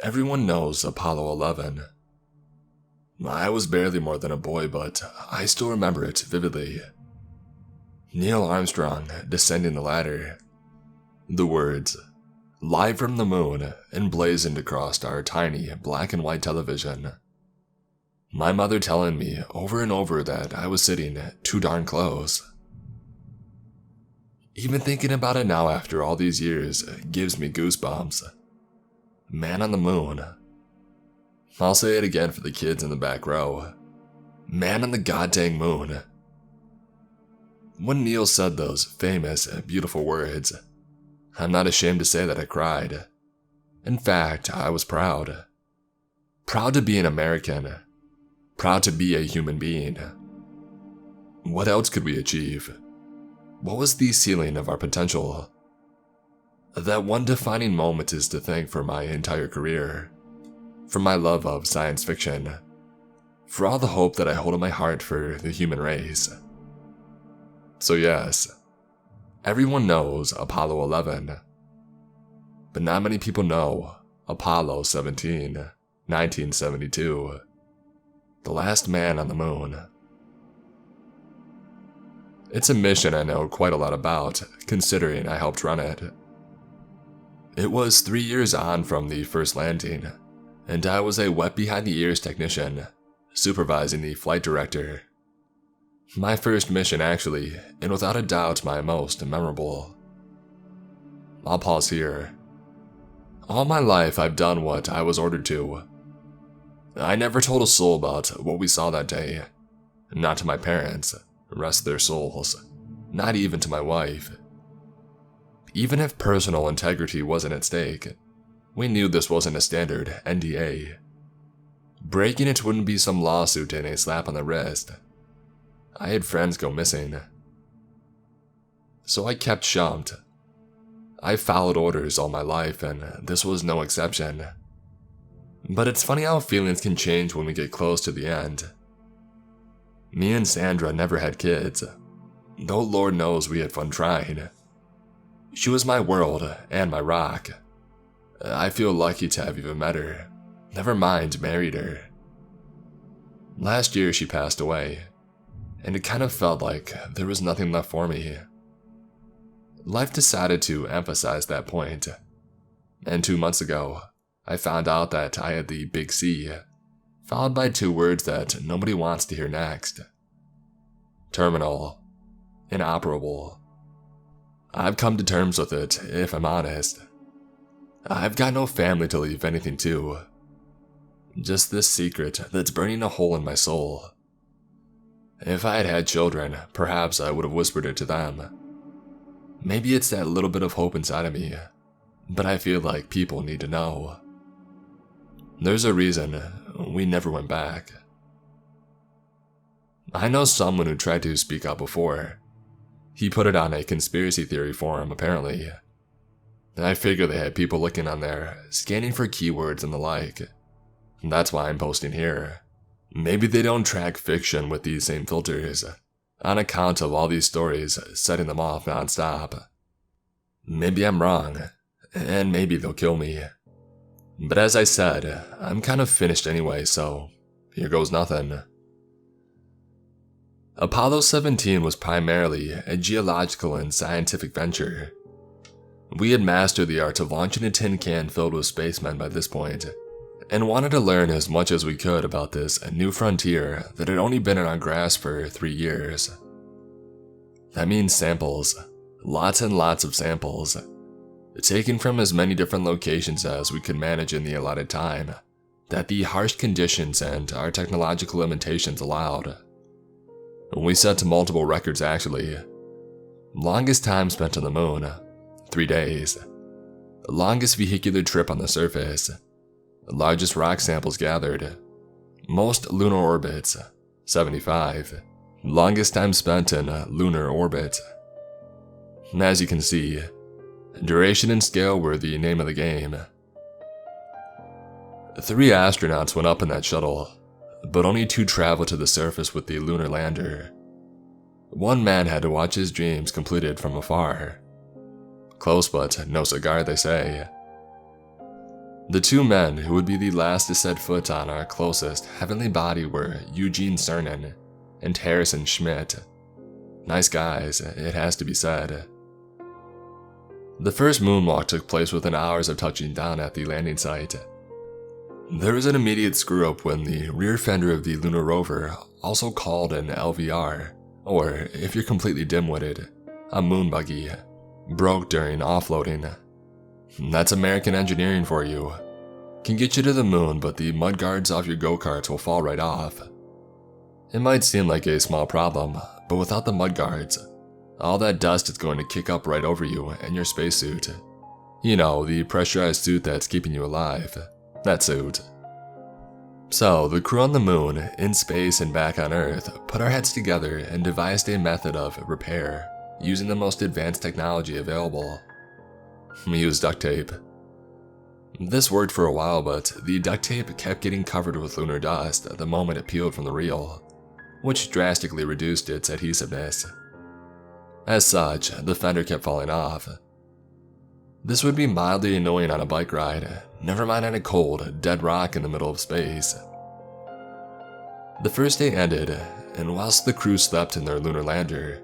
Everyone knows Apollo 11. I was barely more than a boy, but I still remember it vividly. Neil Armstrong descending the ladder. The words, "Live from the moon," emblazoned across our tiny black and white television. My mother telling me over and over that I was sitting too darn close. Even thinking about it now after all these years gives me goosebumps. Man on the moon. I'll say it again for the kids in the back row. Man on the goddamn moon. When Neil said those famous, beautiful words, I'm not ashamed to say that I cried. In fact, I was proud. Proud to be an American. Proud to be a human being. What else could we achieve? What was the ceiling of our potential? That one defining moment is to thank for my entire career. For my love of science fiction. For all the hope that I hold in my heart for the human race. So yes, everyone knows Apollo 11. But not many people know Apollo 17, 1972. The last man on the moon. It's a mission I know quite a lot about, considering I helped run it. It was 3 years on from the first landing, and I was a wet behind the ears technician, supervising the flight director. My first mission actually, and without a doubt my most memorable. I'll pause here. All my life I've done what I was ordered to. I never told a soul about what we saw that day. Not to my parents, rest their souls. Not even to my wife. Even if personal integrity wasn't at stake, we knew this wasn't a standard NDA. Breaking it wouldn't be some lawsuit and a slap on the wrist. I had friends go missing. So I kept shumped. I followed orders all my life, and this was no exception. But it's funny how feelings can change when we get close to the end. Me and Sandra never had kids, though Lord knows we had fun trying. She was my world and my rock. I feel lucky to have even met her, never mind married her. Last year she passed away, and it kind of felt like there was nothing left for me. Life decided to emphasize that point, and 2 months ago, I found out that I had the big C, followed by 2 words that nobody wants to hear next. Terminal. Inoperable. I've come to terms with it, if I'm honest. I've got no family to leave anything to. Just this secret that's burning a hole in my soul. If I had had children, perhaps I would have whispered it to them. Maybe it's that little bit of hope inside of me, but I feel like people need to know. There's a reason we never went back. I know someone who tried to speak out before. He put it on a conspiracy theory forum, apparently. I figure they had people looking on there, scanning for keywords and the like. That's why I'm posting here. Maybe they don't track fiction with these same filters, on account of all these stories setting them off non-stop. Maybe I'm wrong, and maybe they'll kill me. But as I said, I'm kind of finished anyway, so here goes nothing. Apollo 17 was primarily a geological and scientific venture. We had mastered the art of launching a tin can filled with spacemen by this point, and wanted to learn as much as we could about this new frontier that had only been in our grasp for 3 years. That means samples, lots and lots of samples, taken from as many different locations as we could manage in the allotted time that the harsh conditions and our technological limitations allowed. We set multiple records actually. Longest time spent on the moon, 3 days. Longest vehicular trip on the surface. Largest rock samples gathered. Most lunar orbits, 75. Longest time spent in lunar orbit. As you can see, duration and scale were the name of the game. 3 astronauts went up in that shuttle, but only 2 traveled to the surface with the lunar lander. One man had to watch his dreams completed from afar. Close but no cigar, they say. The two men who would be the last to set foot on our closest heavenly body were Eugene Cernan and Harrison Schmidt. Nice guys, it has to be said. The first moonwalk took place within hours of touching down at the landing site. There was an immediate screw-up when the rear fender of the lunar rover, also called an LVR, or if you're completely dim-witted, a moon buggy, broke during offloading. That's American engineering for you. Can get you to the moon, but the mudguards off your go-karts will fall right off. It might seem like a small problem, but without the mudguards, all that dust is going to kick up right over you and your spacesuit. You know, the pressurized suit that's keeping you alive. That suit. So, the crew on the moon, in space and back on Earth, put our heads together and devised a method of repair, using the most advanced technology available. We used duct tape. This worked for a while, but the duct tape kept getting covered with lunar dust the moment it peeled from the reel, which drastically reduced its adhesiveness. As such, the fender kept falling off. This would be mildly annoying on a bike ride, never mind on a cold, dead rock in the middle of space. The first day ended, and whilst the crew slept in their lunar lander,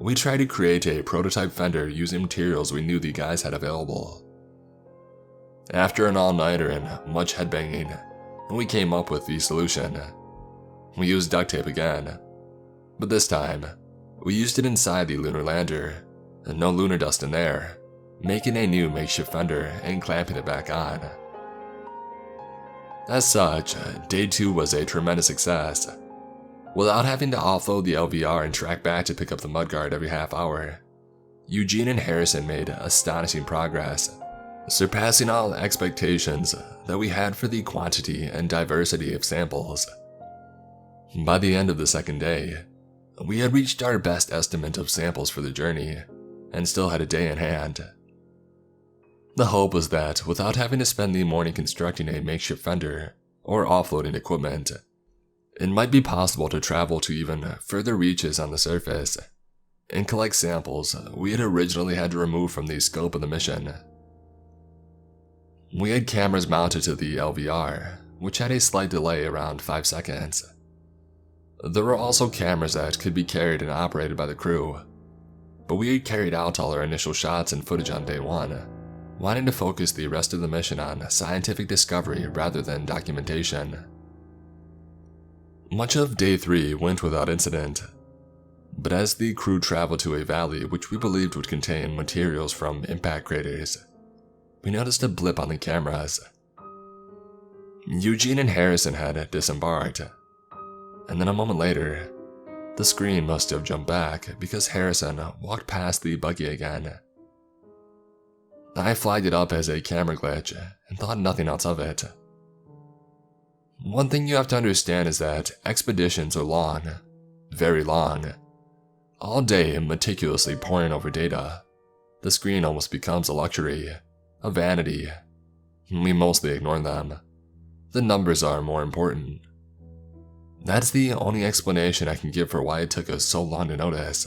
we tried to create a prototype fender using materials we knew the guys had available. After an all-nighter and much headbanging, we came up with the solution. We used duct tape again, but this time, we used it inside the lunar lander, and no lunar dust in there, making a new makeshift fender and clamping it back on. As such, day 2 was a tremendous success. Without having to offload the LVR and track back to pick up the mudguard every half hour, Eugene and Harrison made astonishing progress, surpassing all expectations that we had for the quantity and diversity of samples. By the end of the second day, we had reached our best estimate of samples for the journey, and still had a day in hand. The hope was that, without having to spend the morning constructing a makeshift fender or offloading equipment, it might be possible to travel to even further reaches on the surface and collect samples we had originally had to remove from the scope of the mission. We had cameras mounted to the LVR, which had a slight delay around 5 seconds. There were also cameras that could be carried and operated by the crew, but we had carried out all our initial shots and footage on day 1, wanting to focus the rest of the mission on scientific discovery rather than documentation. Much of day 3 went without incident, but as the crew traveled to a valley which we believed would contain materials from impact craters, we noticed a blip on the cameras. Eugene and Harrison had disembarked, and then a moment later, the screen must have jumped back because Harrison walked past the buggy again. I flagged it up as a camera glitch and thought nothing else of it. One thing you have to understand is that expeditions are long, very long. All day meticulously poring over data, the screen almost becomes a luxury, a vanity. We mostly ignore them. The numbers are more important. That's the only explanation I can give for why it took us so long to notice.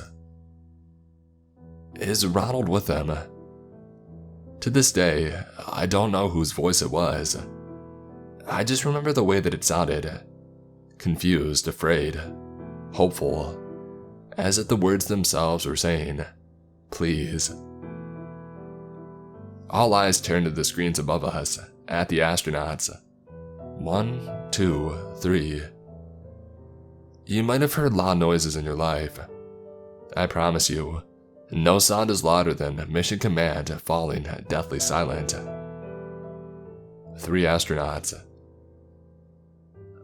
Is Ronald with them? To this day, I don't know whose voice it was. I just remember the way that it sounded. Confused, afraid, hopeful, as if the words themselves were saying, "Please." All eyes turned to the screens above us, at the astronauts. 1, 2, 3. You might have heard loud noises in your life. I promise you, no sound is louder than Mission Command falling deathly silent. 3 astronauts.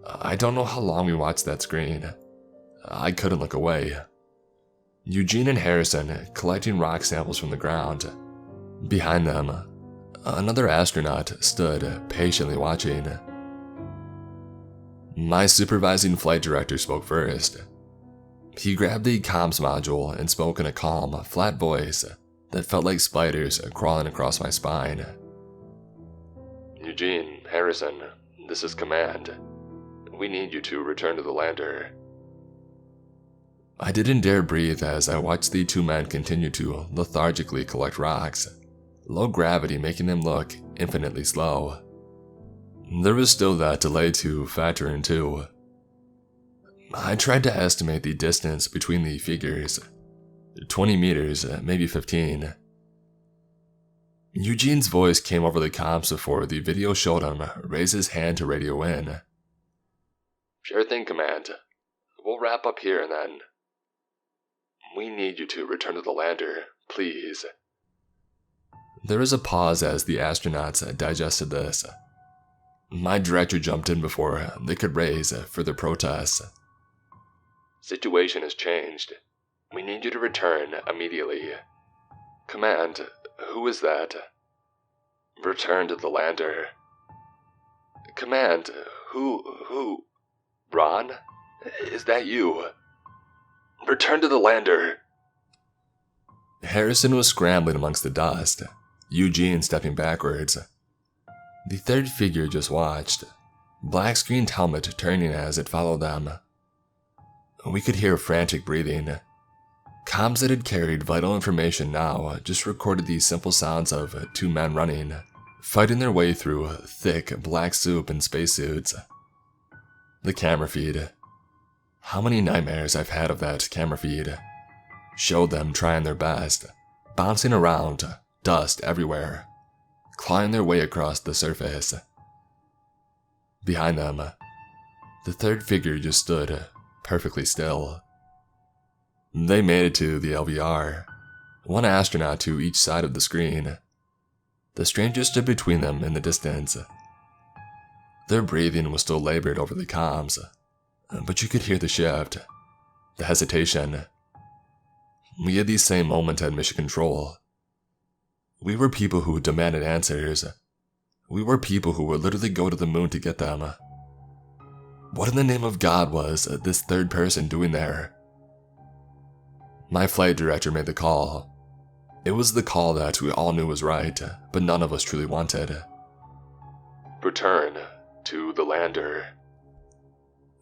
I don't know how long we watched that screen. I couldn't look away. Eugene and Harrison collecting rock samples from the ground. Behind them, another astronaut stood patiently watching. My supervising flight director spoke first. He grabbed the comms module and spoke in a calm, flat voice that felt like spiders crawling across my spine. Eugene, Harrison, this is Command. We need you to return to the lander. I didn't dare breathe as I watched the 2 men continue to lethargically collect rocks, low gravity making them look infinitely slow. There was still that delay to factor in too. I tried to estimate the distance between the figures. 20 meters, maybe 15. Eugene's voice came over the comms before the video showed him raise his hand to radio in. "Sure thing, Command. We'll wrap up here and then. We need you to return to the lander, please." There was a pause as the astronauts digested this. My director jumped in before they could raise further protests. "Situation has changed. We need you to return immediately. Command, who is that? Return to the lander. Command, who? Ron? Is that you? Return to the lander." Harrison was scrambling amongst the dust, Eugene stepping backwards. The third figure just watched, black-screened helmet turning as it followed them. We could hear frantic breathing. Comms that had carried vital information now just recorded the simple sounds of two men running, fighting their way through thick black soup in spacesuits. The camera feed. How many nightmares I've had of that camera feed. Showed them trying their best, bouncing around, dust everywhere, clawing their way across the surface. Behind them, the third figure just stood, perfectly still. They made it to the LVR, one astronaut to each side of the screen. The stranger stood between them in the distance. Their breathing was still labored over the comms, but you could hear the shift, the hesitation. We had the same moment at Mission Control. We were people who demanded answers. We were people who would literally go to the moon to get them. What in the name of God was this third person doing there? My flight director made the call. It was the call that we all knew was right, but none of us truly wanted. Return to the lander.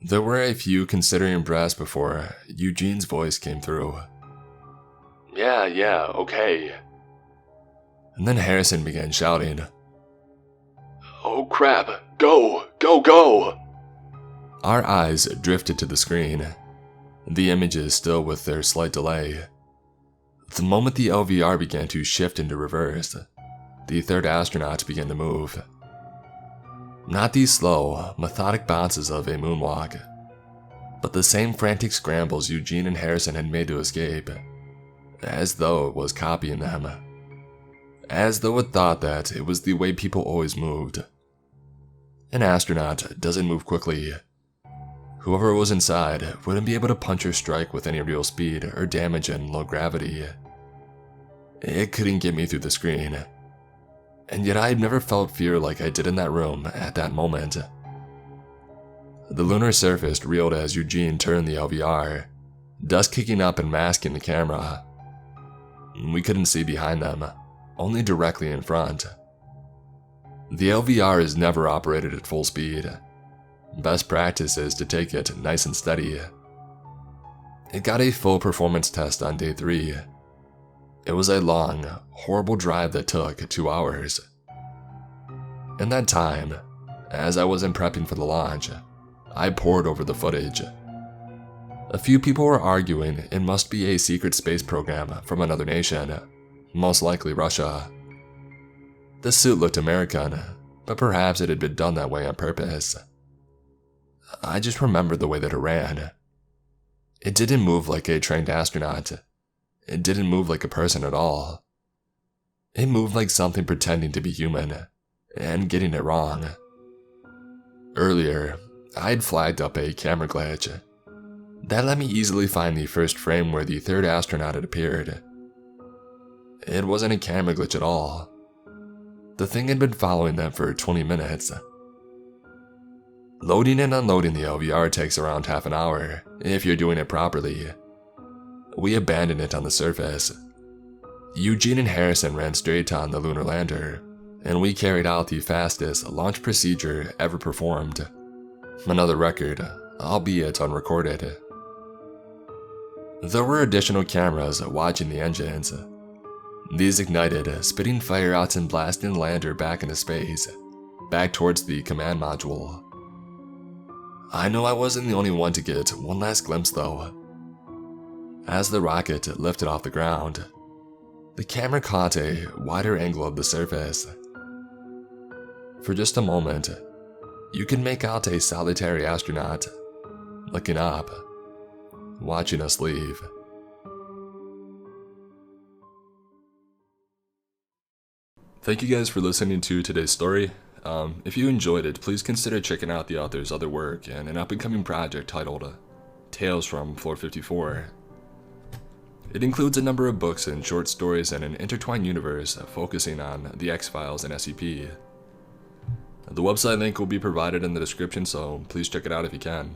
There were a few considering breaths before Eugene's voice came through. Yeah, okay. And then Harrison began shouting, "Oh crap, go! Our eyes drifted to the screen, the images still with their slight delay. The moment the LVR began to shift into reverse, the third astronaut began to move. Not these slow, methodic bounces of a moonwalk, but the same frantic scrambles Eugene and Harrison had made to escape, as though it was copying them. As though it thought that it was the way people always moved. An astronaut doesn't move quickly. Whoever was inside wouldn't be able to punch or strike with any real speed or damage in low gravity. It couldn't get me through the screen. And yet I had never felt fear like I did in that room at that moment. The lunar surface reeled as Eugene turned the LVR, dust kicking up and masking the camera. We couldn't see behind them, only directly in front. The LVR is never operated at full speed. Best practice is to take it nice and steady. It got a full performance test on day 3. It was a long, horrible drive that took 2 hours. In that time, as I wasn't prepping for the launch, I pored over the footage. A few people were arguing it must be a secret space program from another nation, most likely Russia. The suit looked American, but perhaps it had been done that way on purpose. I just remembered the way that it ran. It didn't move like a trained astronaut. It didn't move like a person at all. It moved like something pretending to be human, and getting it wrong. Earlier, I had flagged up a camera glitch. That let me easily find the first frame where the third astronaut had appeared. It wasn't a camera glitch at all. The thing had been following them for 20 minutes. Loading and unloading the LVR takes around half an hour, if you're doing it properly. We abandoned it on the surface. Eugene and Harrison ran straight on the lunar lander, and we carried out the fastest launch procedure ever performed. Another record, albeit unrecorded. There were additional cameras watching the engines. These ignited, spitting fire out and blasting the lander back into space, back towards the command module. I know I wasn't the only one to get one last glimpse though. As the rocket lifted off the ground, the camera caught a wider angle of the surface. For just a moment, you can make out a solitary astronaut looking up, watching us leave. Thank you guys for listening to today's story. If you enjoyed it, please consider checking out the author's other work and an up-and-coming project titled Tales from Floor 54. It includes a number of books and short stories and an intertwined universe focusing on the X-Files and SCP. The website link will be provided in the description, so please check it out if you can.